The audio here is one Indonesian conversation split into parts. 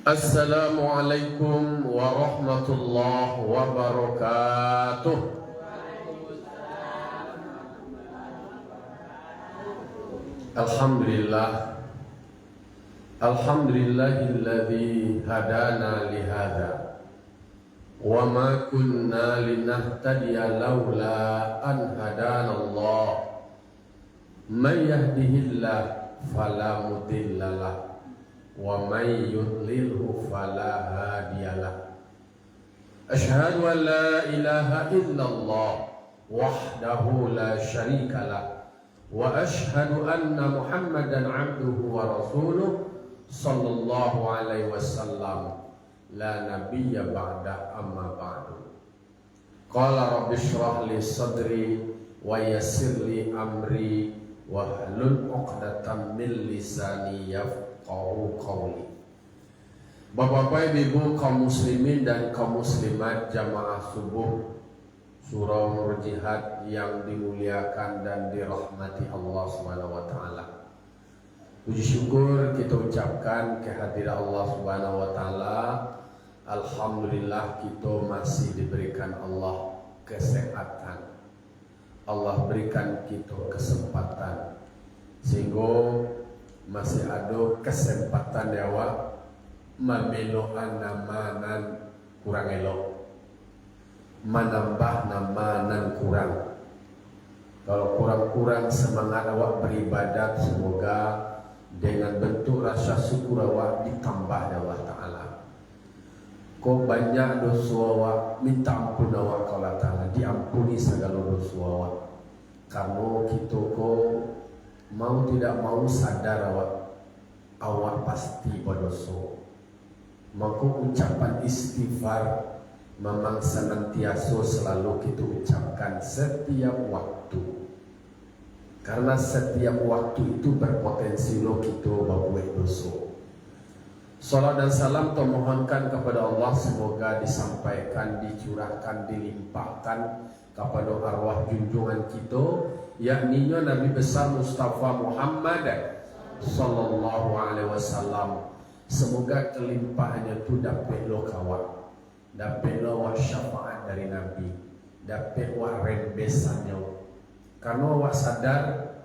Assalamualaikum warahmatullahi wabarakatuh. Alhamdulillah, alhamdulillahilladzi hadana lihada wa ma kunna linahtadiya laula an hadana Allah. May yahdihillah fala mudhillalah wa may yudlilhu fala hadiyalah. Asyhadu an la ilaha illallah wahdahu la syarikalah wa asyhadu anna Muhammadan abduhu wa rasuluh sallallahu alaihi wasallam la nabiyya ba'da amma ba'du. Qala rabbi shrah li sadri wa yassir li amri wa hlul 'uqdatam min lisani qawli. Bapak-bapak, ibu kaum muslimin dan kaum muslimat jamaah subuh surau Nur Jihad yang dimuliakan dan dirahmati Allah Subhanahu wa taala. Puji syukur kita ucapkan kehadiran Allah Subhanahu wa taala. Alhamdulillah kita masih diberikan Allah kesehatan. Allah berikan kita kesempatan sehingga masih ada kesempatan dewa memelokan namanan kurang elok, menambah namanan kurang. Kalau kurang-kurang semangat awak beribadat, semoga dengan bentuk rasa syukur awak ditambah Allah Ta'ala. Kau banyak dosa awak, minta ampun awak Allah Ta'ala, diampuni segala dosa awak. Karena kita kau mau tidak mau sadar awak pasti berdosa. Maka ucapan istighfar memang senantiasa selalu kita ucapkan setiap waktu. Karena setiap waktu itu berpotensi lo kita berbuat dosa. Salat dan salam termohonkan kepada Allah, semoga disampaikan, dicurahkan, dilimpahkan kepada arwah junjungan kita, yakni Nabi besar Mustafa Muhammad sallallahu alaihi wasallam. Semoga kelimpahannya itu dapat lo kawal, dapat lo syafaat dari Nabi, dapat wa rembesannya. Karena wa sadar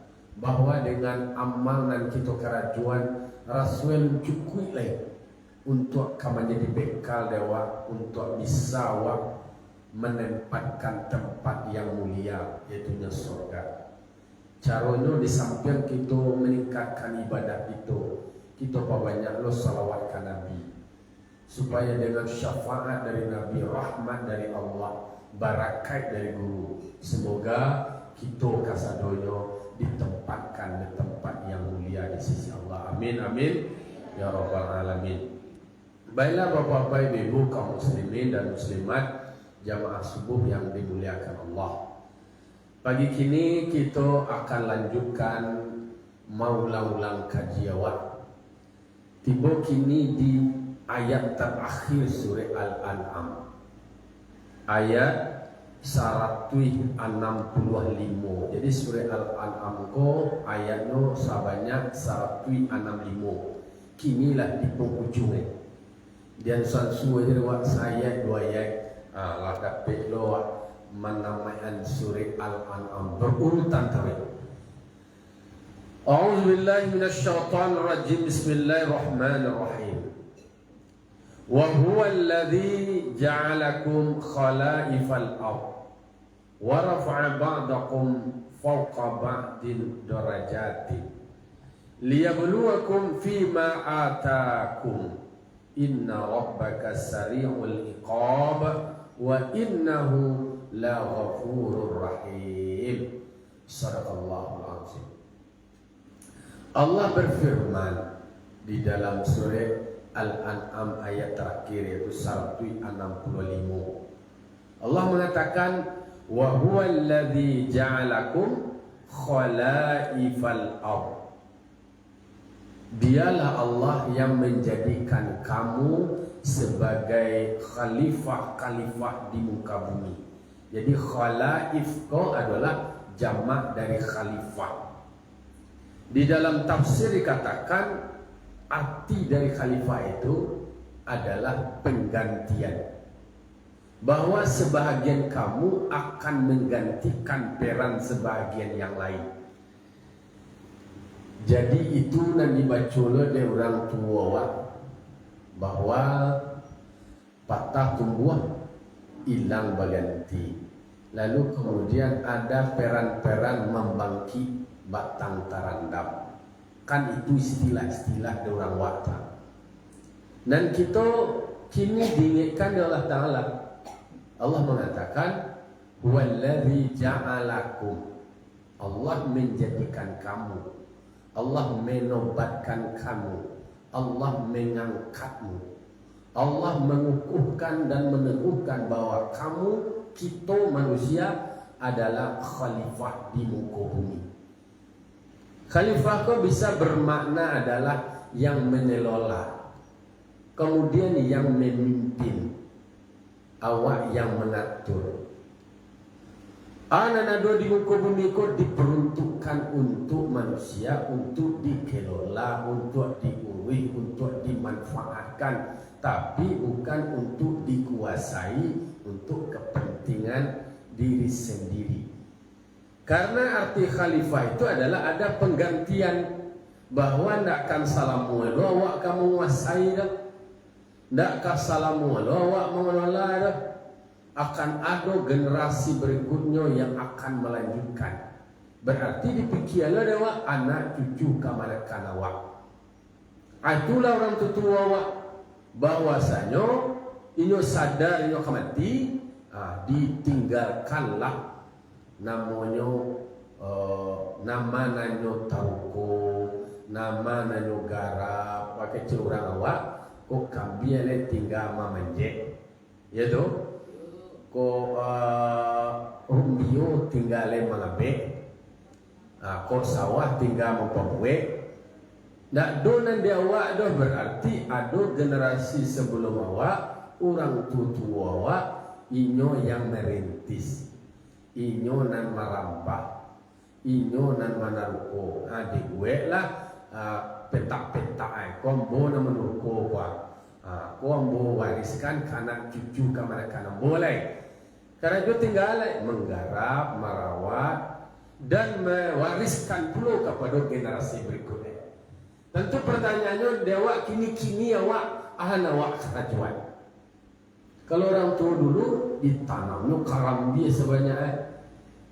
bahwa dengan amal dan kita kerajuan Rasul cukup lah untuk menjadi bekal dewa untuk bisa menempatkan tempat yang mulia, yaitu surga. Caranya di samping kita meningkatkan ibadah kita perbanyak lo salawat ke Nabi, supaya dengan syafaat dari Nabi, rahmat dari Allah, barakat dari guru, semoga kita kasadonya ditempatkan di tempat yang mulia di sisi Allah. Amin amin ya rabbal alamin. Baiklah bapak-bapak, ibu kaum muslimin dan muslimat jamaah subuh yang dimuliakan Allah. Pagi kini kita akan lanjutkan ulang kaji awal. Tiba kini di ayat terakhir surah Al-An'am, ayat 165. Jadi surah Al-An'am ko ayatnya sebanyak 165. Kinilah di penghujungnya. Dan sansu aja lewat saya 2 ayat. Lah dapat lo menamakan surah Al-An'am berurutan tadi. A'udzu billahi minasyaitonir rajim. Bismillahirrahmanirrahim. Wa huwa alladzi ja'alakum khala'ifal ardh wa rafa'a ba'dakum fawqa ba'din darajatin liyabluwakum fima atakum. Inna rabbaka sari'ul iqab wa innahu la ghafurur rahim. Sadaqallahul azim. Allah berfirman di dalam surah Al-An'am ayat terakhir, yaitu 165. Allah mengatakan wa huwa alladzi ja'alakum khalaifal ardh. Dialah Allah yang menjadikan kamu sebagai khalifah-khalifah di muka bumi. Jadi khalaif ko adalah jamak dari khalifah. Di dalam tafsir dikatakan arti dari khalifah itu adalah penggantian. Bahwa sebahagian kamu akan menggantikan peran sebahagian yang lain. Jadi itu nan dibaca oleh orang tua bahwa patah tumbuh hilang berganti. Lalu kemudian ada peran-peran membangkit batang tarandam. Kan itu istilah-istilah orang wata. Dan kita kini diingatkan oleh Allah Ta'ala. Allah mengatakan, Huwallazi ja'alakum. Allah menjadikan kamu. Allah menobatkan kamu. Allah mengangkatmu. Allah mengukuhkan dan meneguhkan bahwa kamu, kita manusia adalah khalifah di muka bumi. Khalifah kau bisa bermakna adalah yang mengelola, kemudian yang memimpin, awak yang mengatur. Anak-anak di muka bumi kau diperuntukkan untuk manusia, untuk dikelola, untuk diurus, untuk dimanfaatkan, tapi bukan untuk dikuasai untuk kepentingan diri sendiri. Karena arti khalifah itu adalah ada penggantian, bahwa ndak akan salamu lo awak kamu menguasai dah, ndak akan salamu lo awak mengelola dah, akan ada generasi berikutnya yang akan melanjutkan. Berarti dipikirlah dewa anak cucu kamarakan awak. Itulah orang tutua awak, bahwasanya inyo sadar inyo mati, ditinggalkanlah namanya nama nanyo tauko, nama nanyo garap, pakai curang awak, kok kambiale tinggal mamanje, ya tu, kok rumbio tinggal mengabe, kok sawah tinggal mempamwe. Nak donan dia awak dah berarti ada generasi sebelum awak, orang tua awak, inyo yang merintis, inyo nan marambah, inyo nan manaruko. Di gue lah petak-petak kombo nan menuruko kuah, kombo wariskan kanak cucu kamarakan boleh. Karena itu tinggal menggarap, merawat dan mewariskan pula kepada generasi berikutnya. Tentu pertanyaannya, dewa kini awak awak kerajuan. Kalau orang tua dulu ditanamnya karambia sebanyak.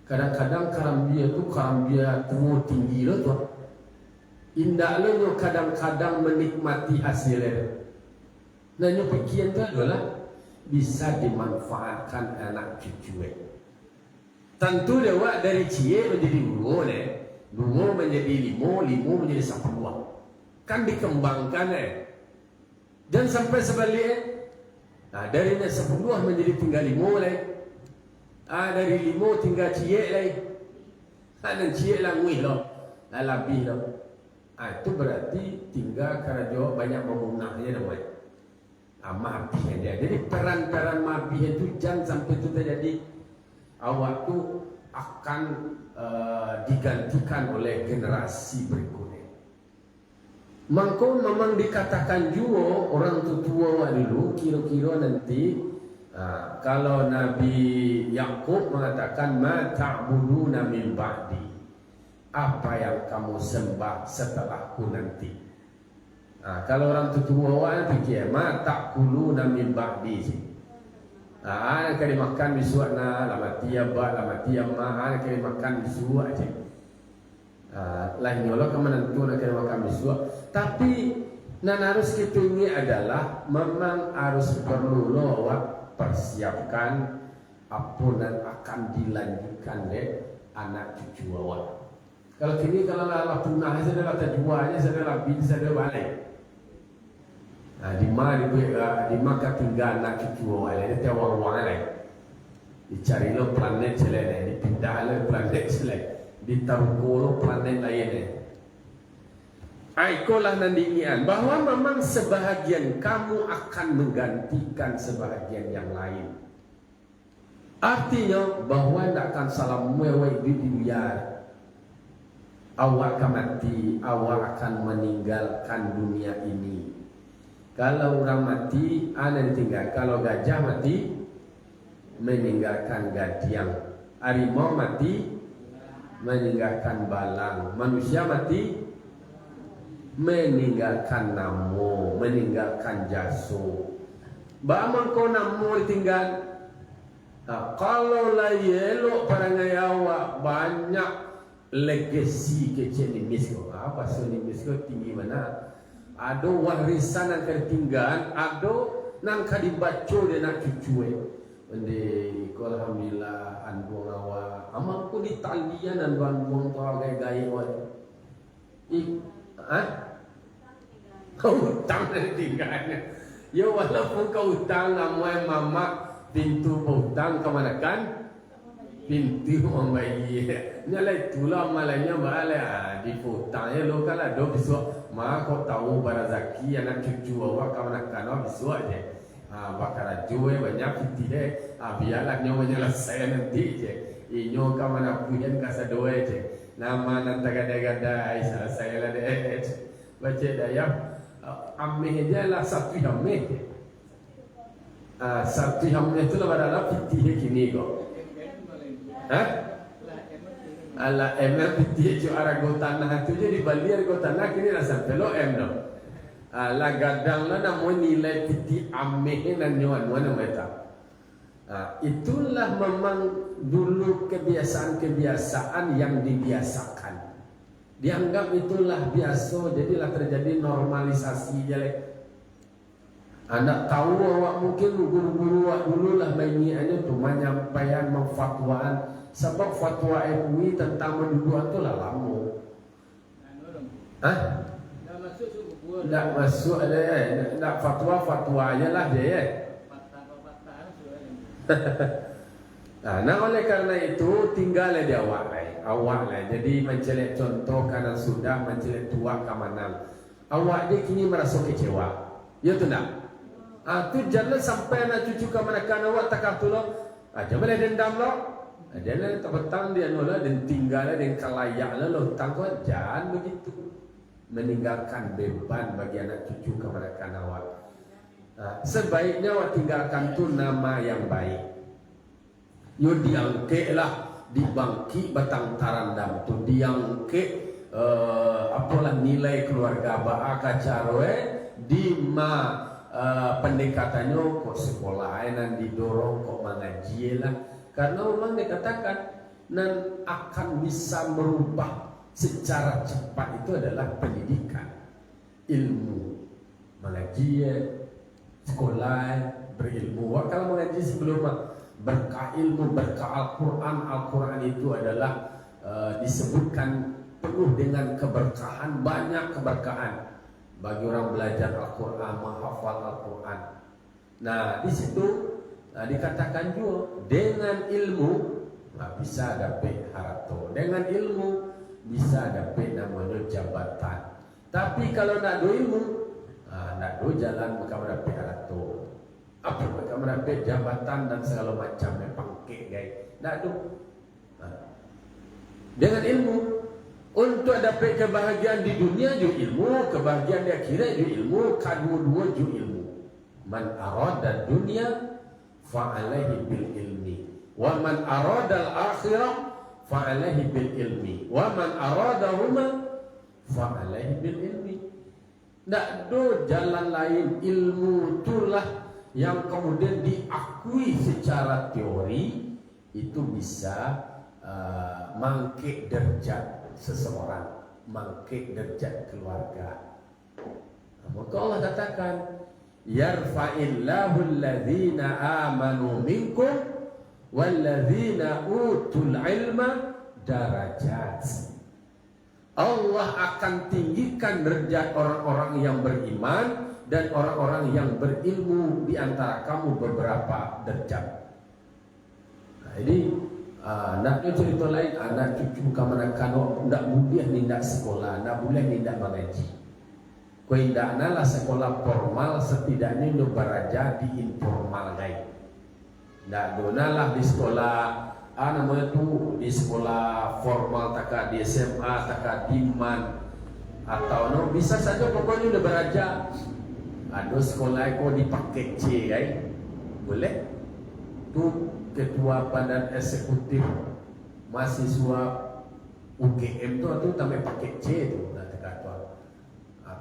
Kadang-kadang karambia itu karambia tua tinggi loh tuh. Indah loh kadang-kadang menikmati hasilnya. Nah pikiran itu adalah bisa dimanfaatkan anak cucu. Tentu dewa dari cie menjadi dua menjadi limo menjadi 10. Kan dikembangkan dan sampai sebaliknya. Nah, dari 10 menjadi tinggal 5 lagi. Dari 5 tinggal cie lagi. Dan cie lah ngui loh, lebih loh. Itu berarti tinggal karena jauh banyak memunahnya namanya. Mabih dia. Jadi peran-peran mabih itu jangan sampai itu terjadi. Awak tu akan digantikan oleh generasi berikutnya. Mangko memang dikatakan juga orang tua dulu kira-kira nanti kalau Nabi Yakub mengatakan ma ta'buduna min ba'di, apa yang kamu sembah setelahku nanti. Kalau orang tua fikir ma ta'kuluna min ba'di sih. Anak kali makan bisuak na lamatia ba lamatia ma anak kali makan bisuak aja. Lain nyolok kemenantu nak kali makan bisuak. Tapi nan harus kita ini adalah memang harus perlu lo persiapkan apa dan akan dilanjutkan oleh anak cucu awak. Kalau kini kalau lah punah saya dah jualnya saya dah bin saya dah balik. Di mana tinggal anak cucu awak ini tiap orang lain. Dicari lo planet selain, dipindah lo planet selain, ditaruh lo planet lain. Ikolah nandian bahwa memang sebahagian kamu akan menggantikan sebahagian yang lain. Artinya bahwa tidak akan salah mewah di dunia. Awak akan mati, awak akan meninggalkan dunia ini. Kalau orang mati, anak ditinggal. Kalau gajah mati, meninggalkan gadiang. Harimau mati, meninggalkan balang. Manusia mati, meninggalkan namo, meninggalkan jaso. Bagaimana kau namo ditinggal? Nah, kalau lah elok parangai awak banyak legasi kecil ni misko. Apa so ni misko tinggi mana? Ado warisan yang tertinggal, ado nang kadibaco dia nak cucu. Ande ko alhamdulillah anduang awak. Amangku di talian anduang tawa gaya-gaya awak. Kau hutang dari tinggalnya. Ya walaupun kau hutang namanya mama pintu hutang kemana kan? Pintu orang bayi. Nyalai tulah malanya balik di hutang ya lo kalau do besok mak kau tahu barazaki anak cucu awak kemana kan? Besok aja. Bakar jual banyak piti deh. Biarlah nyawa nyelesai nanti je. Inyo kemana punya kasa doa je. Nama nanti gada-gada selesai lah deh. Baca daya. Ameh dia lah satu ameh. Satu ameh itu lah adalah piti kini kok. Ala emang piti itu arah tanah itu jadi Bali arah tanah kini lah sampai lo no. La gadang lah namun nilai piti ameh dan nyawa nama. Itulah memang dulu kebiasaan-kebiasaan yang dibiasakan. Dianggap itulah biasa, jadilah terjadi normalisasi jelek. Anda tahu awak mungkin guru-guru awak dulu lah mainnya tu menyampaikan memfatwaan. Sebab fatwa MUI tentang menduduan tu lah lama. Tak masuk ada nak fatwa aja lah dia. Nah oleh karena itu tinggallah di awak lah. Jadi mencelek contoh karena sudah mencelek tua kemanang. Awak dia kini merasa kecewa. Ya tu nak. Tu jangan sampai anak cucu kemanang awak tak tolong. Jangan boleh dendam lo. Jangan tak betang dia nolah dan tinggallah dan kelayak lo tangguh jangan begitu. Meninggalkan beban bagi anak cucu kemanang awak. Sebaiknya awak tinggalkan tu nama yang baik. Yo diangke lah dibangki batang tarandam tu diangke apalah nilai keluarga baaka caroe di pendekatannya kok sekolah nan didorong kok mengaji lah karena memang dikatakan nan akan bisa merubah secara cepat itu adalah pendidikan ilmu mengaji sekolah berilmu. Kalau mengaji sebelum berkah ilmu, berkah Al-Quran itu adalah disebutkan penuh dengan keberkahan, banyak keberkahan bagi orang belajar Al-Quran, menghafal Al-Quran. Nah di situ dikatakan juga dengan ilmu bisa dapat harta, dengan ilmu bisa dapat namanya jabatan. Tapi kalau nak do ilmu, nak do jalan maka dapat harta. Apa mereka mendapat jabatan dan segala macam pangkit guys. Nak tu. Dengan ilmu untuk dapat kebahagiaan di dunia juga ilmu, kebahagiaan di akhirat juga ilmu, kedua-dua juga ilmu. Man arada dunia fa alaihi bil ilmi, wa man arada al akhirah fa alaihi bil ilmi, wa man aradahuma fa alaihi bil ilmi. Nak do jalan lain, ilmu itulah yang kemudian diakui secara teori itu bisa mangkik derajat seseorang, mangkik derajat keluarga. Maka Allah katakan yarfa'illahu alladhina amanu minkum walladhina utul ilma darajat. Allah akan tinggikan derajat orang-orang yang beriman dan orang-orang yang berilmu di antara kamu beberapa derajat. Nah, ini naknya cerita lain, anak cucu kemanakan tidak boleh nindak sekolah, tidak boleh nindak mengaji. Kau indahnya lah sekolah formal setidaknya untuk beraja di informal guys. Tidak donalah di sekolah namanya tu di sekolah formal takkan di SMA takkan di MAN atau no bisa saja pokoknya udah beraja. Ada sekolah ko dipakai C kan? Boleh? Tu ketua badan eksekutif mahasiswa UGM tu tamai pakai C tu nak kata.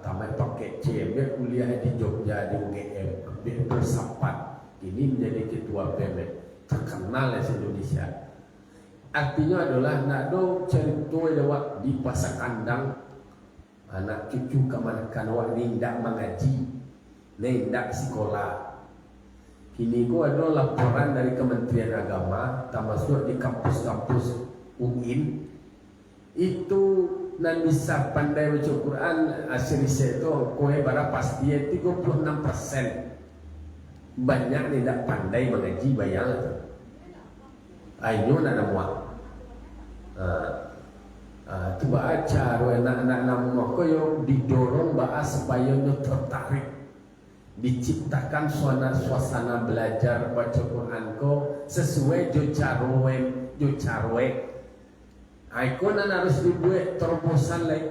Tamai pakai C dia kuliah di Jogja di UGM, dia bersapat. Ini menjadi ketua BEM terkenal di Indonesia. Artinya adalah nak do cerita lewat di pasar kandang anak cucu kemanakan awak ni tidak mengaji, ni tidak sekolah. Kini ko ada laporan dari Kementerian Agama, termasuk di kampus-kampus UIN, itu nan bisa pandai baca Quran hasil riset itu kowe bara pasti 36%. Banyak ni tidak pandai mengaji bayang tu. Ayo nak muat. Tu baca anak-anak nama ko yo didorong bahas supaya yo tertarik, diciptakan suasana belajar baca Quran ko sesuai jo carwe. Aiko nan harus dibuat terobosan lagi.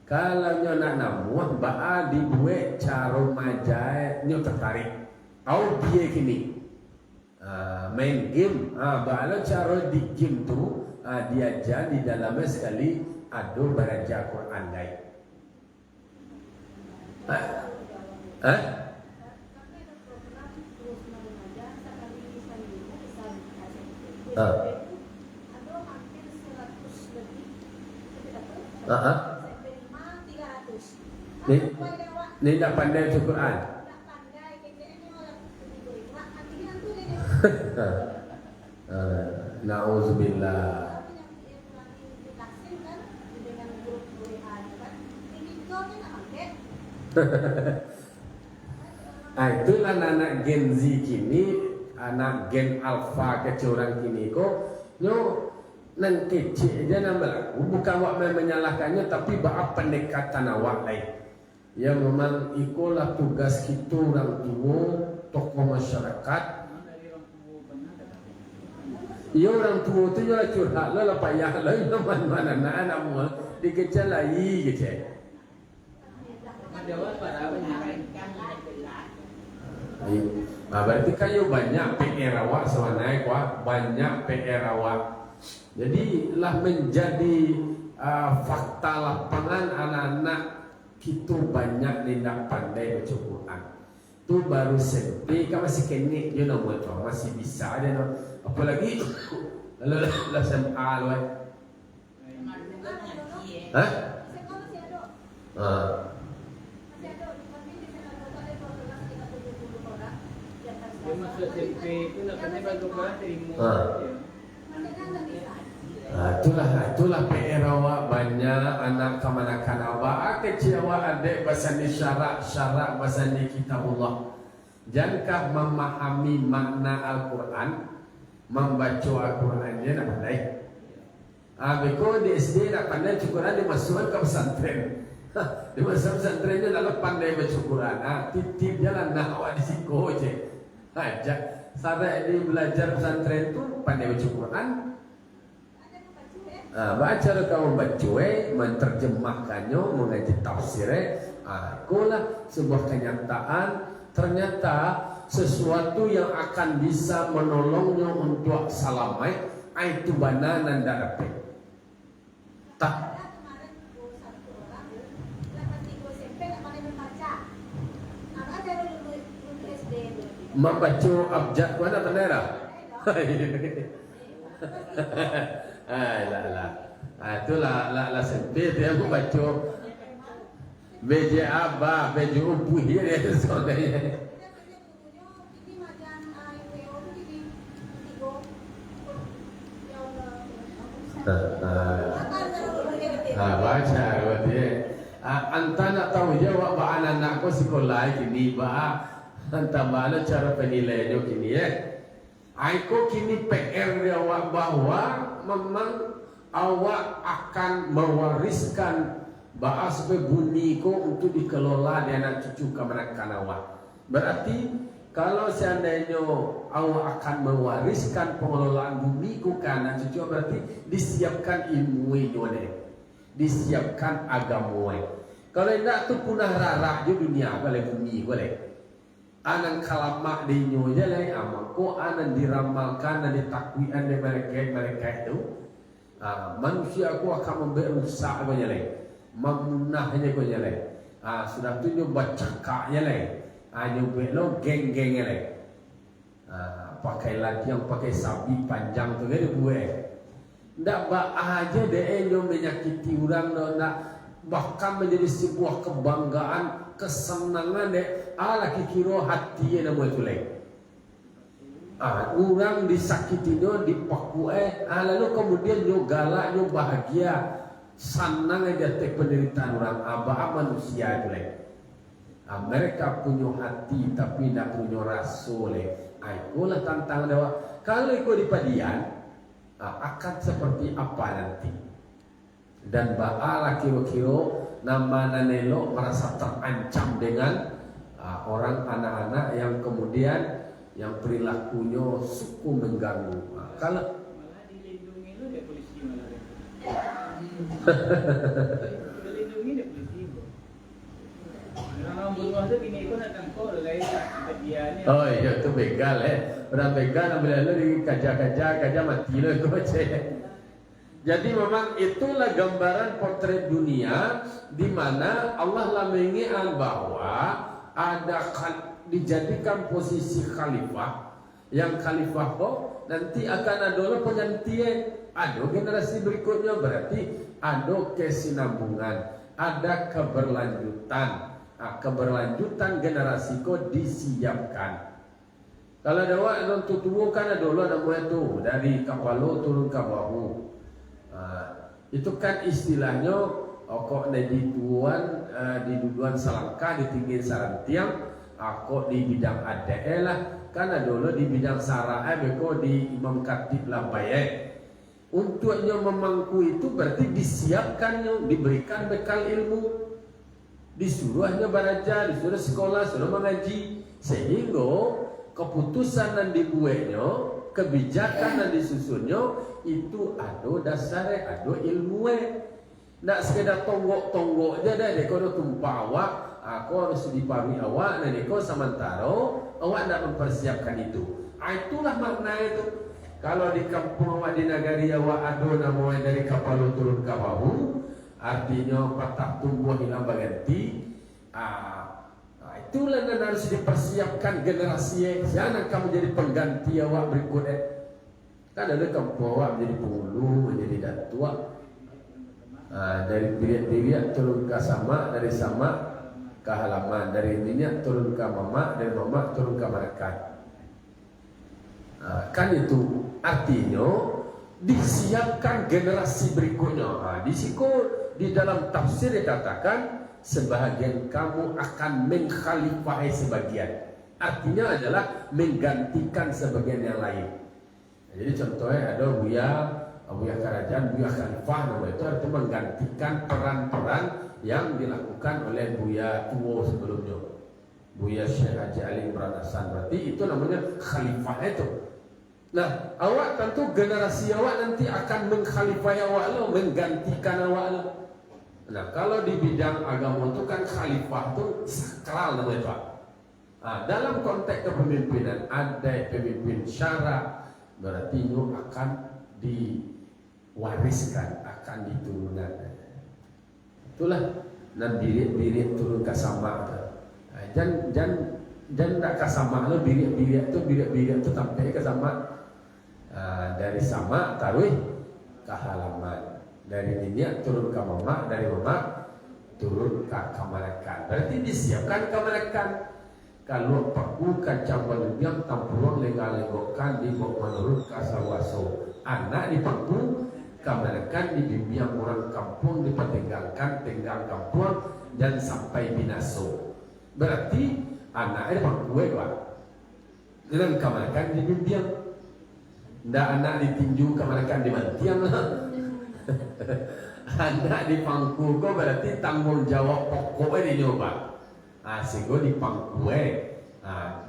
Kalau nyo nak namuah baa dibuat caro majai nyo tertarik. Au dia kini main game, bala cara di game tu diajar di dalamnya sekali ada baca Quran lain. Ni tak pandai baca Quran. Nauzubillah. Itulah anak Gen Z kini, anak Gen Alpha kecurangan kini ko, nyo nan kecil aja nambah. Bukan awak menyalahkannya, tapi bapak pendekatan awak lain. Ya memang itulah tugas kita orang tua, tokoh masyarakat. Ya orang tua tu ya curhat lah payah lah mana anak mu dikecil lagi kecil. Berarti kayu banyak PR awak sebenarnya banyak PR awak. Jadi lah menjadi fakta lapangan anak-anak kita banyak tidak pandai baca Quran. Tu baru SMP kan masih kenik dia nak buat masih bisa dia nak. Apalagi lah SMA loh. Hah? Masuk SMP itu nak kena bantu kan terima. Itulah PR awak banyak anak kemanakan awak kecil awak adik bahasa ni syarak bahasa ni kitabullah. Jangankah memahami makna Al-Quran, membaca Al-Qurannya nak pandai. Beko di SD nak pandai baca Quran dimasukkan ke pesantren. Dimasukkan pesantrennya nak pandai baca Quran. Titip jalan nak awak di siko je. Ajak sarai di belajar pesantren tu pandai baca Quran. Baca kamu baca, menerjemahkannya, mengaji tafsirnya. Itulah sebuah kenyataan. Ternyata sesuatu yang akan bisa menolongnya untuk salamai itu benar dan dapat. Tak. Membaca abjad mana bendera? Itulah sempit dia membaca BJA ba BJU puhi dia soalnya. Baca dia. Anta nak tahu jawab ba anak ko sekolah kini ba anta mana cara penilaiannya kini ya. Aiko kini PR dia awak bahwa memang awak akan mewariskan bahas bumi ko untuk dikelola di anak cucu kemenakan awak. Berarti kalau seandainya awak akan mewariskan pengelolaan bumi ko ke anak cucu, berarti disiapkan ilmu ini, disiapkan agama. Kalau tidak tu punah rarah je dunia boleh bumi boleh. Anan kalamak di nyo je lah amako anan diramalkan dan ditakwian dari mereka itu. Manusia aku akan memberusak kau je lah. Memunahnya kau je lah. Sudah tu nyo bacakaknya lah. Nyo belo geng-geng lah. Pakai latihan pakai sabi panjang tu kan dia buat. Ndak ba aja deh nyo menyakiti orang ndak. Bahkan menjadi sebuah kebanggaan, kesenangan deh. Laki kira hati nama itu lain. Orang disakiti nyo, dipakue. Lalu kemudian nyo galak, nyo bahagia, senang aja tek penderitaan orang. Manusia itu lain. Mereka punya hati tapi tidak punya rasa lain. Itulah tantangan dewa. Kalau ikut di padian, akan seperti apa nanti? Dan ba'ala kira-kira nama nanelo merasa terancam dengan orang anak-anak yang kemudian yang perilakunya suku mengganggu. Kalau malah dilindungi lu deh polisi malah deh. Dilindungi deh polisi. Orang bunuh tu bini pun nak tangkap lain kejadiannya. Oh iya tu begal orang begal ambil lalu dikajar-kajar mati lah kau cek. Jadi memang itulah gambaran potret dunia di mana Allah lah mengingat bahwa ada dijadikan posisi khalifah yang khalifah kok nanti akan ada penggantian, ada generasi berikutnya berarti ada kesinambungan, ada keberlanjutan. Keberlanjutan generasi kok disiapkan. Kalau ada orang tua kan ada dulu namanya tu dari kepala turun ke bahu. Itu kan istilahnya kok di tuan di duduan selangkah ditinggi sarantiang kok di bidang ADE lah kan dulu di bidang sarae beko di imam khatib lampaye untuknya memangku itu berarti disiapkannya diberikan bekal ilmu disuruh hanya belajar disuruh sekolah suruh mengaji sehingga keputusan yang dibuatnya kebijakan yang disusunnya itu ada dasarnya, ada ilmunya. Nak sekedar tonggok-tonggok je dah. Dia kau tumpah awak, aku harus dipahami awak. Dan kau sementara awak nak mempersiapkan itu. Itulah makna itu. Kalau di kampung awak di negari awak ada namanya dari kapal turun ke bahu, artinya patah tumbuh hilang berganti. Itulah yang harus dipersiapkan generasi yang akan menjadi pengganti awak berikutnya. Kan ada kampung awak menjadi penghulu, menjadi datua. Dari biriat turun ke sama, dari sama ke halaman, dari minyak turun ke mama, dari mama turun ke mereka. Kan itu artinya disiapkan generasi berikutnya. Di situ di dalam tafsir dikatakan sebahagian kamu akan mengkhalifahi sebagian. Artinya adalah menggantikan sebagian yang lain. Jadi contohnya ada Buya Kerajaan, Buya Khalifah nama itu artinya menggantikan peran-peran yang dilakukan oleh Buya Tuwo sebelumnya. Buya Syekh Haji Ali Imran Hasan berarti itu namanya khalifah itu. Nah, awak tentu generasi awak nanti akan mengkhalifahi awak lo, menggantikan awak lo. Nah, kalau di bidang agama itu kan khalifah itu sakral namanya itu. Dalam konteks kepemimpinan ada pemimpin syara berarti itu akan diwariskan, akan diturunkan. Itulah nan birit turun ke sama. Jangan tak ke sama lo birit itu sampai ke sama. Dari sama taruh ke halaman, dari minyak turun ke mama, dari mama turun ke kamarakan. Berarti disiapkan kamarakan. Kalau paku kacang baluniang tampuruang legal-legokan di bawah menurut kasawaso. Anak di paku kamarakan dibimbing orang kampung dipertinggalkan tinggal kampung dan sampai binaso. Berarti anak di paku dengan kamarakan dibimbing. Ndak anak ditinju kamarakan di mantiang lah. Anak di pangku kok berarti tanggung jawab pokoknya dinyoba. Sehingga di pangku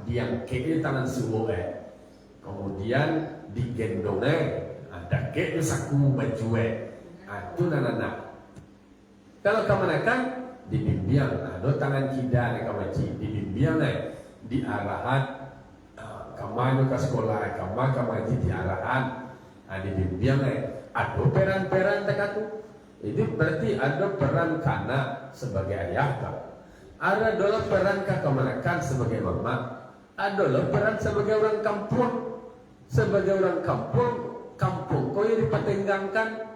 diangkat di tangan suwo kemudian digendong ada kek saku baju itu anak. Kalau kamanakan dibimbing do tangan kida ka maci dibimbing di arahan kamano ka sekolah ka maci di arahan dibimbing ado peran-peran takatu itu berarti ada peran kana sebagai ayah ka ada dola peran ka kemanakan sebagai mama ada dola peran sebagai orang kampung kampung kau yang dipatenggangkan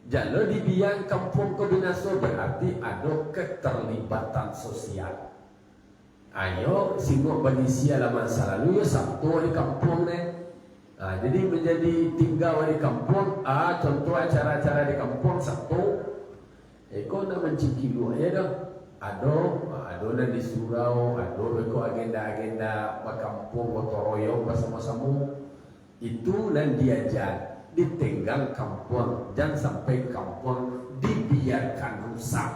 jalo dibiang kampung kau binaso berarti ada keterlibatan sosial. Ayo singgung manusia lah masa lalu ya Sabtu di kampung jadi menjadi tinggal di kampung. Contoh acara-acara di kampung Sabtu kau nak menciki lu ya dah. Ado na di surau, ado ko agenda-agenda kampung gotong royong bersama-sama. Itu dan diajar ditenggang kampung, jangan sampai kampung dibiarkan rusak.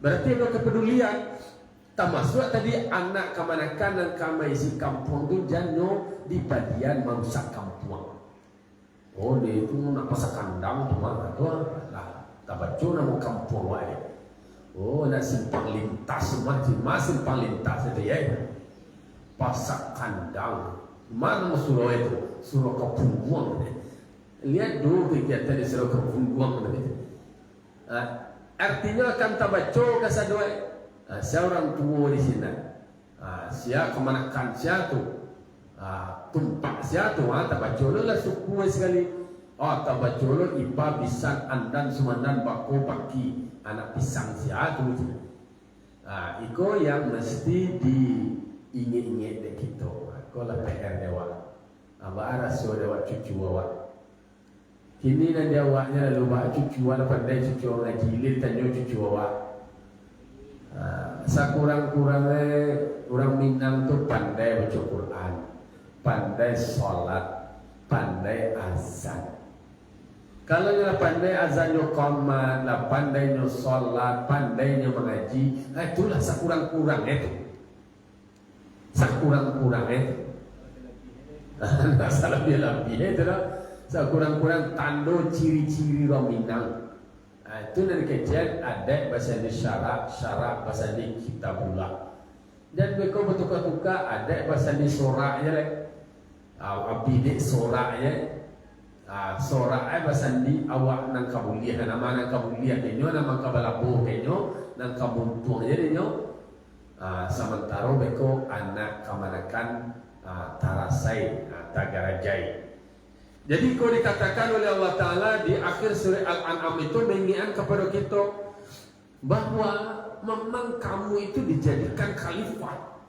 Berarti ada kepedulian. Termasuk tadi anak kemanakan dan kamaisi kampung itu jangan dipadian merusak kampung. Oh dia itu nak pasak kandang cuma tu lah, tak baca nama kampung wae. Oh nak simpang lintas semua simpang lintas itu ya. Pasak kandang. Mana surau itu? Surau Kapungguang. Lihat dulu kegiatan di Surau Kapungguang. Artinya akan tabaco kasadoi. Seorang tua di sini. Siapa kemanakan siapa tu? Tumpak siapa tu? Tabaco lah suku sekali. Tabaco lo ipa bisan andan sumandan bako baki anak pisang siapa tu? Iko yang mesti diingat-ingat dek kita. Kola PR dewa, rasio dewa cucu awak. Kini nanti awaknya lalu bawa cucu awak pandai cucu awak jilid tanyo cucu awak. Sakurang-kurangnya orang Minang tu pandai baca Quran, pandai sholat, pandai azan. Kalau yang pandai azan yo qomat, lah pandai yo sholat, pandai yo mengaji, itulah sakurang-kurang itu. Sakurang-kurang tak salah dia lebih itu lah. Sakurang-kurang tanda ciri-ciri orang Minang. Itu dari kecil ada bahasa di syarak bahasa di kitabullah. Dan mereka bertukar-tukar ada bahasa di soraknya leh. Abidik soraknya. Sorak bahasa di awak nang kabuliah, nama nang kabuliah kenyo, nama kabalabu kenyo, nang kabuntuang jadi nyo. Sementara beko anak kemanakan tarasai tagarajai. Jadi kalau dikatakan oleh Allah Ta'ala di akhir surah Al-An'am itu mengingatkan kepada kita bahwa memang kamu itu dijadikan khalifah.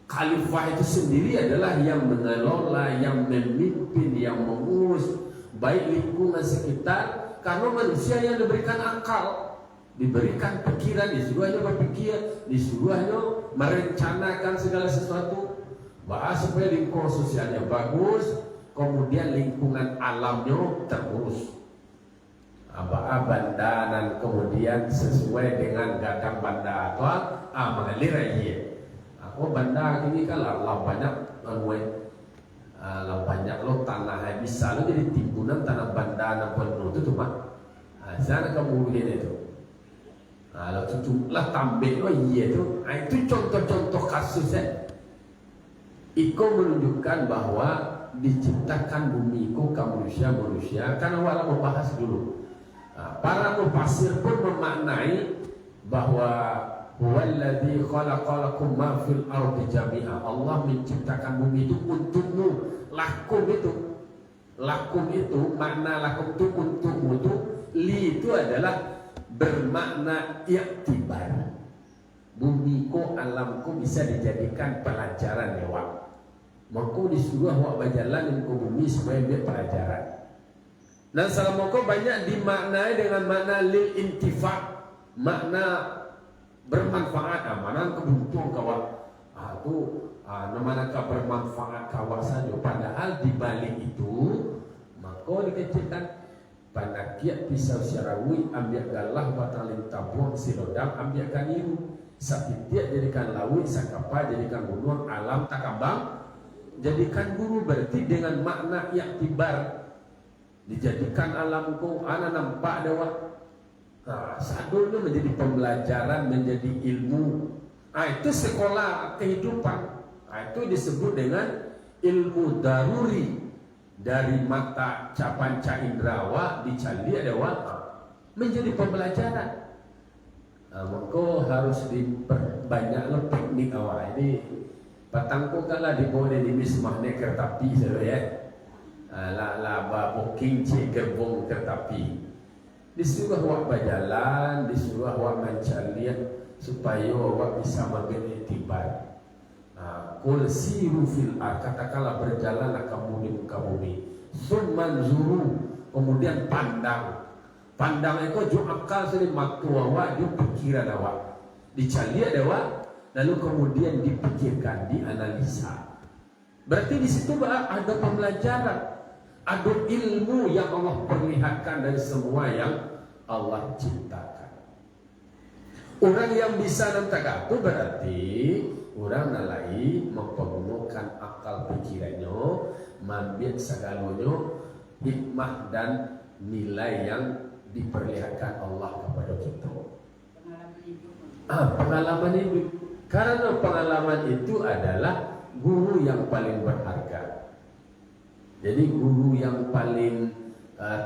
Khalifah itu sendiri adalah yang mengelola, yang memimpin, yang mengurus baik lingkungan sekitar. Karena manusia yang diberikan akal, diberikan pikiran, disuruhnya berpikir, disuruhnya merencanakan segala sesuatu supaya lingkungan sosialnya bagus, kemudian lingkungan alamnya terurus. Bandanan kemudian sesuai dengan gadang banda atau mengalir aja. Aku banda ini kan lah banyak lah banyak lo tanah bisa lo jadi timbunan tanah bandanan penuh itu mah. Sana kemudian itu. Kalau jumlah tambah itu contoh-contoh kasusnya. Iko menunjukkan bahwa diciptakan bumi iko ke manusia karena wala membahas dulu. Para mufassir pun memaknai bahwa huwallazi khalaqalakum ma fil ardi jami'a. Allah menciptakan bumi itu untukmu, lakum itu makna lakum itu untukmu itu li itu adalah bermakna iktibar. Bumiku alamku bisa dijadikan pelajaran lewat. Maka disuruh awak berjalan ke bumi supaya dia pelajaran. Dan selama kau banyak dimaknai dengan makna lil intifa, makna bermanfaat. Mana kebutuhan kawak namanya bermanfaat kawak saja. Padahal di balik itu maka dikecilkan panakiat pisau syarawi ambil galah batalin tabuang silodam ambil kaniru sapitiak jadikan lawit sakapa jadikan gunung alam takabang jadikan guru. Berarti dengan makna iktibar dijadikan alamku ana nampak dewa Nah, sadu itu menjadi pembelajaran, menjadi ilmu. Itu sekolah kehidupan. Itu disebut dengan ilmu daruri. Dari mata capanca indrawa dicandi adawa menjadi pembelajaran. Maka harus diperbanyak teknik awal ini. Patangku kalah dibawa di mismah ne kereta api saja ya. Laba booking cek gerbong kereta api. Disuruh awak berjalan, disuruh awak mencari supaya awak bisa mengambil iktibar. Qul siru fil ard, katakanlah berjalanlah kamu di muka bumi. Summan zuru, kemudian pandang. Pandang itu jo akal sini matu awak, jo pikiran awak. Dicari awak, lalu kemudian dipikirkan, dianalisa. Berarti di situ ada pembelajaran, ada ilmu yang Allah perlihatkan dari semua yang Allah ciptakan. Orang yang bisa nanti itu berarti orang nalai mempergunakan akal pikirannya, mengambil segalanya hikmah dan nilai yang diperlihatkan Allah kepada kita. Pengalaman hidup. Karena pengalaman itu adalah guru yang paling berharga. Jadi guru yang paling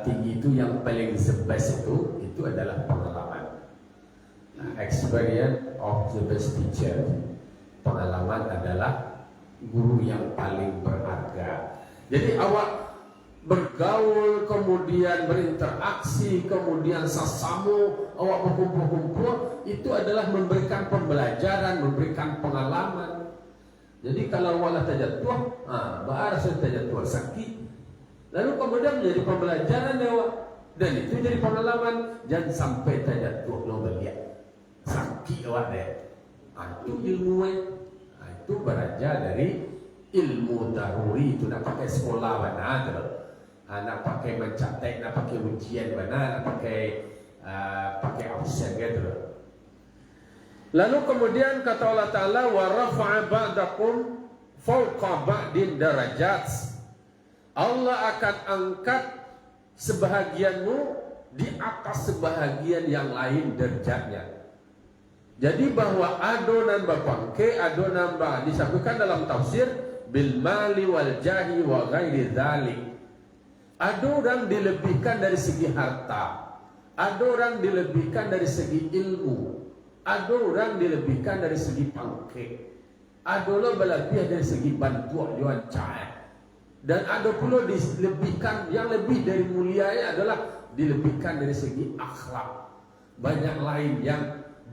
tinggi itu, yang paling the best itu adalah pengalaman. Experience of the best teacher. Pengalaman adalah guru yang paling berharga. Jadi awak bergaul, kemudian berinteraksi, kemudian sasamu, awak berkumpul-kumpul, itu adalah memberikan pembelajaran, memberikan pengalaman. Jadi kalau awak terjatuh, bahar sudah terjatuh sakit. Lalu kemudian menjadi pembelajaran awak, dan itu jadi pengalaman. Jangan sampai terjatuh lo melihat sakit awak deh. Itu ilmu itu belajar dari ilmu daruri. Itu nak pakai sekolah mana tu, nak pakai mencatat, nak pakai ujian mana, nak pakai absen gitu. Lalu kemudian kata Allah Ta'ala, wa rafa'a ba'dakum fawqa ba'din darajat. Allah akan angkat sebahagianmu di atas sebahagian yang lain derajatnya. Jadi bahwa adonan bapangke, adonan ba disebutkan dalam tafsir bil mali wal jahi wa ghairi dzalik. Ada orang dilebihkan dari segi harta, ada orang dilebihkan dari segi ilmu, ada orang dilebihkan dari segi pangke, ada orang berlebih dari segi bantuan jual cahaya. Dan ada pula dilebihkan yang lebih dari mulianya adalah dilebihkan dari segi akhlak. Banyak lain yang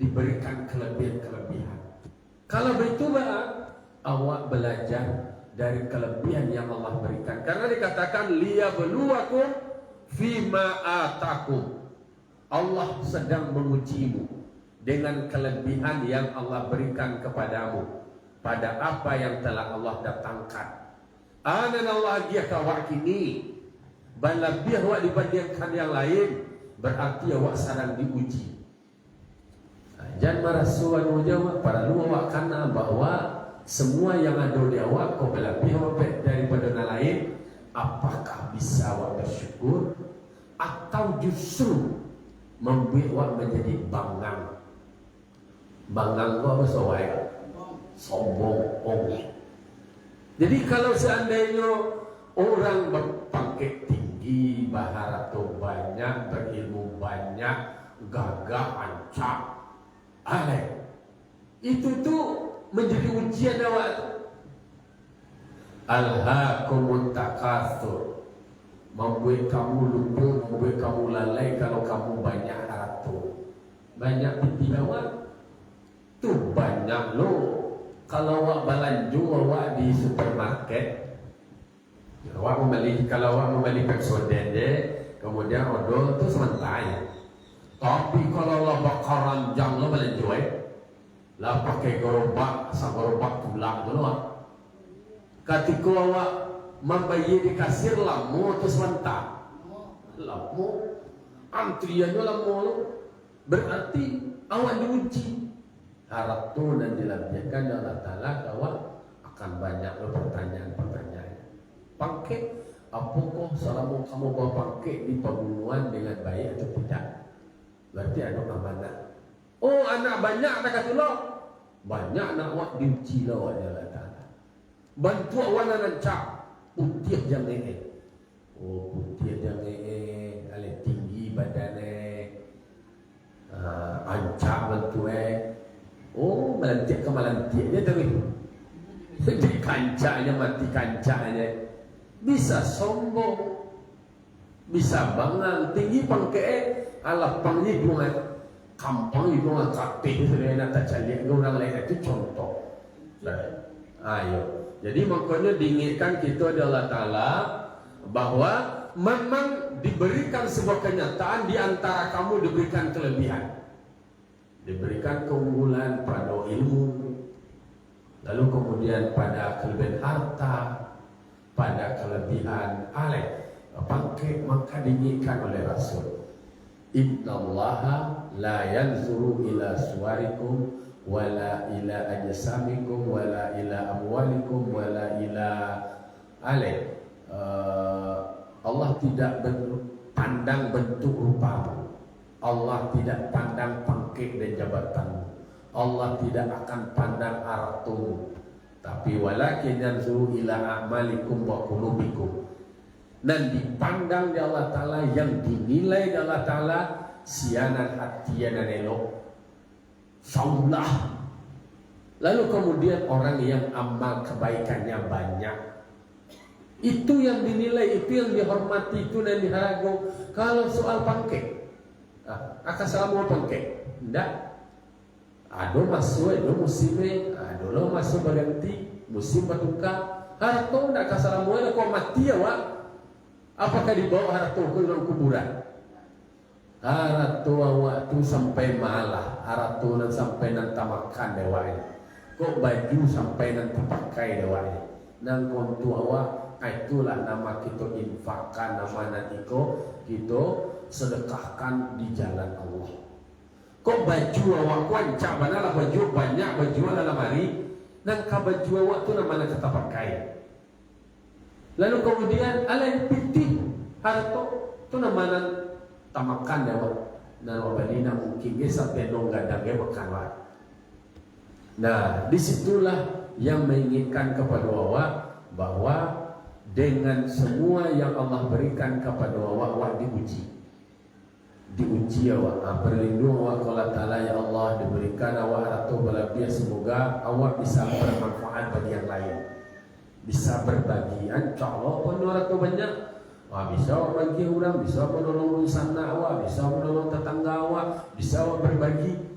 diberikan kelebihan-kelebihan. Kalau begitu awak belajar dari kelebihan yang Allah berikan. Karena dikatakan liyabluwakum fima atakum. Allah sedang mengujimu dengan kelebihan yang Allah berikan kepadamu pada apa yang telah Allah datangkan. Anan Allah dia kawak kini lebih awak dibandingkan yang lain, berarti awak sedang diuji. Jangan marah suan jawab para lu awak karena bahwa semua yang ada di awak kau lebih awak daripada yang lain. Apakah bisa awak bersyukur atau justru membuat awak menjadi bangang? Bangang kau apa soai? Sombong, Jadi kalau seandainya orang berpangkat tinggi, baharato banyak, berilmu banyak, gagah, ancak, itu tuh menjadi ujian awak. Alhaakumut takatsur, membuat kamu lupa, membuat kamu lalai kalau kamu banyak harta. Banyak pipi awak tuh banyak lo. Kalau awak belanja awak di supermarket, awak membeli, kalau awak membeli Pepsodent kemudian odol itu sementara. Tapi kalau awak bakaran jang lo belanja lah pakai gerobak, gerobak tulang dulu. Ketika awak membayar di kasir lama itu sebentar, lama antriannya lama lo, berarti awak diuji. Harap tu dan dilampirkan Allah Ta'ala bahwa akan banyak pertanyaan-pertanyaan. Pangke, apakah selama kamu bawa pangke di pembunuhan dengan baik atau tidak? Berarti ada amanah. Oh, anak banyak tak kata lo. Banyak nak awak diuji lah awak Allah Ta'ala. Bantu awak nak cak. Putih jangan Oh, putih jangan ale tinggi badannya. Ancak bantu Oh, melantik ke melantik je tapi. Jadi kancaknya mati kancaknya. Bisa sombong. Bisa bangang tinggi pangke alah pangnya bunga kampang itu bunga kating sudah nak tak cari orang lain itu contoh. Ayo. Jadi makanya diingatkan kita oleh Allah Ta'ala bahwa memang diberikan sebuah kenyataan di antara kamu diberikan kelebihan, diberikan keunggulan pada ilmu, lalu kemudian pada kelebihan harta, pada kelebihan pangkat, maka diingatkan oleh Rasul, innallaha la yanzuru ila suwarikum wala ila ajsamikum wala ila amwalikum wala ila Allah tidak pandang bentuk rupamu, Allah tidak pandang pangkat dan jabatanmu, Allah tidak akan pandang hartamu, tapi walakin yanzuru ila a'malikum wa qulubikum, dan dipandang di Allah Ta'ala, yang dinilai di Allah Ta'ala sianan hati dan elok Saulah. Lalu kemudian orang yang amal kebaikannya banyak, itu yang dinilai, itu yang dihormati, itu yang dihargai. Kalau soal pangkat, akan salah pangkat, tidak. Ada masuk, ada musim, ada lo masuk berganti musim bertukar. Harta tidak salah muat, kau mati awak. Apakah dibawa harta ke dalam kuburan? Haratu awak tu sampai malah, haratu nan sampai nan tamakan dewanya. Kok baju sampai nan terpakai dewanya. Nang kontu awak, itulah nama kita infakkan, nama natiko kita sedekahkan di jalan Allah. Kok baju awak kuancak mana lah baju banyak baju dalam hari, nang ka baju awak tu nama nak kita pakai. Lalu kemudian alai piti harto tu nama nan tamakan dewa na wabalina mungkin dia sampai nonggadang dia makan wak. Nah, disitulah yang mengingatkan kepada awak bahwa dengan semua yang Allah berikan kepada awak diuji awak. Berlindung awak kepada Ta'ala, ya Allah, diberikan awak harta berlebih, semoga awak bisa bermanfaat bagi yang lain, bisa berbagi. Insya-Allah pun harta banyak, bisa awak bagi orang, bisa menolong sana awak, bisa menolong tetangga awak, bisa awak berbagi.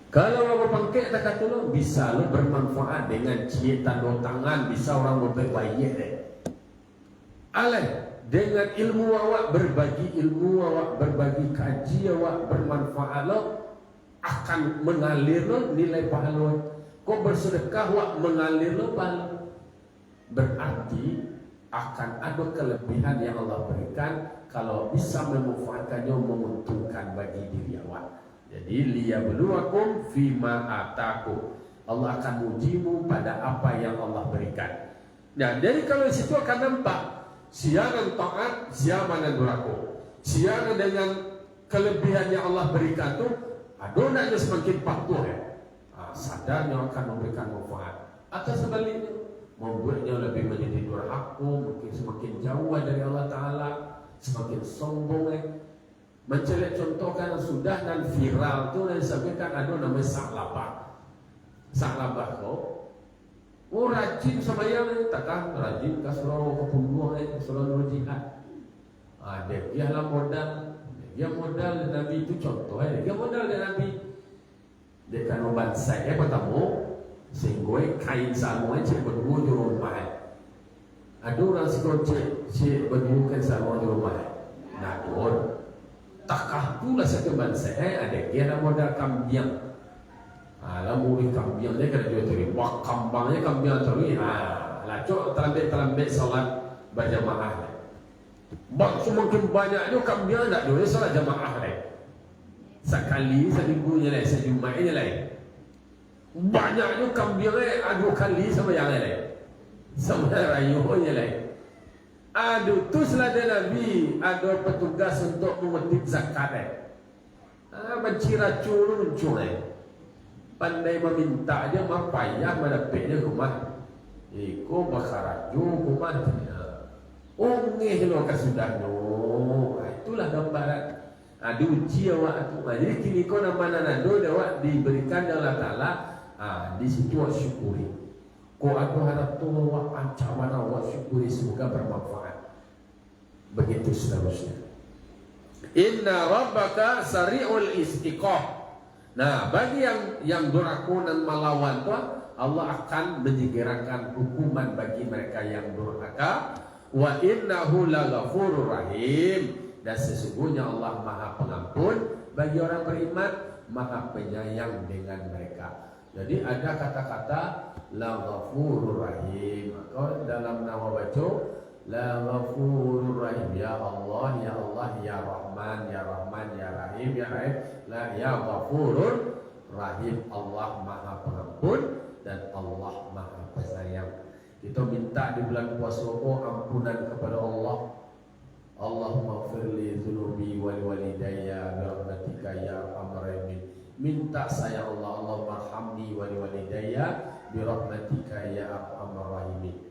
Kalau awak berpangkat tak kata lo, bisa lo bermanfaat dengan cie tanda tangan, bisa orang berbaik deh. Dengan ilmu awak berbagi ilmu awak, berbagi kaji awak, bermanfaat lo akan mengalir lo nilai pahala. Kau bersedekah awak mengalir lo pahala. Berarti akan ada kelebihan yang Allah berikan kalau bisa memanfaatkannya, menguntungkan bagi diri awak. Jadi liyabluwakum fima ataku, Allah akan ujimu pada apa yang Allah berikan. Nah, jadi kalau di situ akan nampak siaran taat, siaran durako, siaran dengan kelebihan yang Allah berikan tu, adonanya semakin patuh sadarnya akan memberikan manfaat. Atau sebaliknya membuatnya lebih menjadi durhaka, mungkin semakin jauh dari Allah Ta'ala, semakin sombong. Mencelek contohkan sudah dan viral tu dan disebutkan ada namanya saklabah kau. Oh rajin sembahyang takkan rajin ke surau kepungguan surau jihad. Dia lah modal Nabi itu contoh dia modal dari Nabi. Dia kan membansai bertemu sehingga kain samuan cik berdua di rumah. Ada orang cik berdua kan samuan di rumah. Nah tuan takah pula satu bangsa ada dia nak modal kambing. Lalu kambing dia kena jual teri. Wah kambangnya kambing teri. Lah cok terlambat salat berjamaah. Semakin banyaknya kambing tak jual salat jamaah leh. Sekali seminggunya leh, sejumatnya leh. Banyaknya kambingnya dua kali sama yang leh. Sama rayunya leh. Aduh, tu selada Nabi ada petugas untuk memetik zakat. Mencira curun pandai meminta dia mapayah mendapat dia rumah. Iko bakaraju rumah. Ongeh lo kasudah no. Itulah gambaran. Diuji awak tu. Jadi kini kau nama nando awak diberikan oleh Allah Taala. Di situ awak syukuri. Kau aku harap tu awak ancaman awak syukuri semoga bermanfaat. Begitu seterusnya. Inna rabbaka sari'ul istiqah. Nah, bagi yang durhaka dan melawan tu, Allah akan menyegerakan hukuman bagi mereka yang durhaka. Wa innahu laghafurur rahim. Dan sesungguhnya Allah Maha Pengampun bagi orang beriman, Maha Penyayang dengan mereka. Jadi ada kata-kata laghafurur rahim. Maka dalam nama baca La Ghafurur Rahim, ya Allah, ya Allah, ya Rahman, ya Rahman, ya Rahim, ya Rahim, la ya Ghafurur Rahim. Allah Maha Pengampun dan Allah Maha Penyayang. Kita minta di bulan puasa ampunan kepada Allah. Allahumma firli dzunubi wal walidayya bi rahmatika ya arhamar rahimin. Minta saya Allah, Allahumma arhamni wal walidayya bi rahmatika ya arhamar rahimin.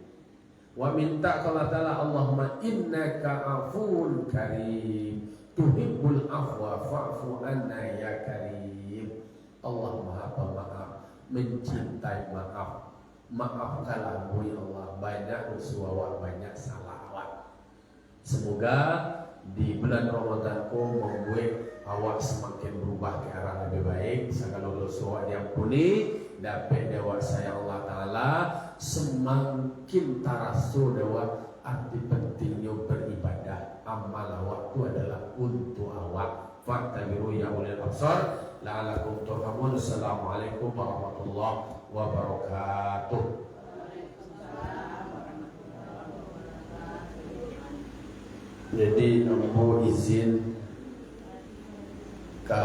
Wa minta kepada Allah, Allahumma innaka afuwun karim tuhibbul afwa fa'fu anna ya karim. Allah Maha Pemaaf, mencintai maaf. Maafkanlah ya Allah, banyak dosa, banyak salah awak. Semoga di bulan Ramadan ku membuat awak semakin berubah ke arah lebih baik. Segala dosa awak diampuni, dapat dewa saya Allah Ta'ala semakin tarasu dewa arti pentingnya beribadah. Amal awak itu adalah untuk awak. Fa'tabiru ya ulil absar la'alakum turhamun. Assalamualaikum warahmatullahi wabarakatuh. Jadi ambo izin ke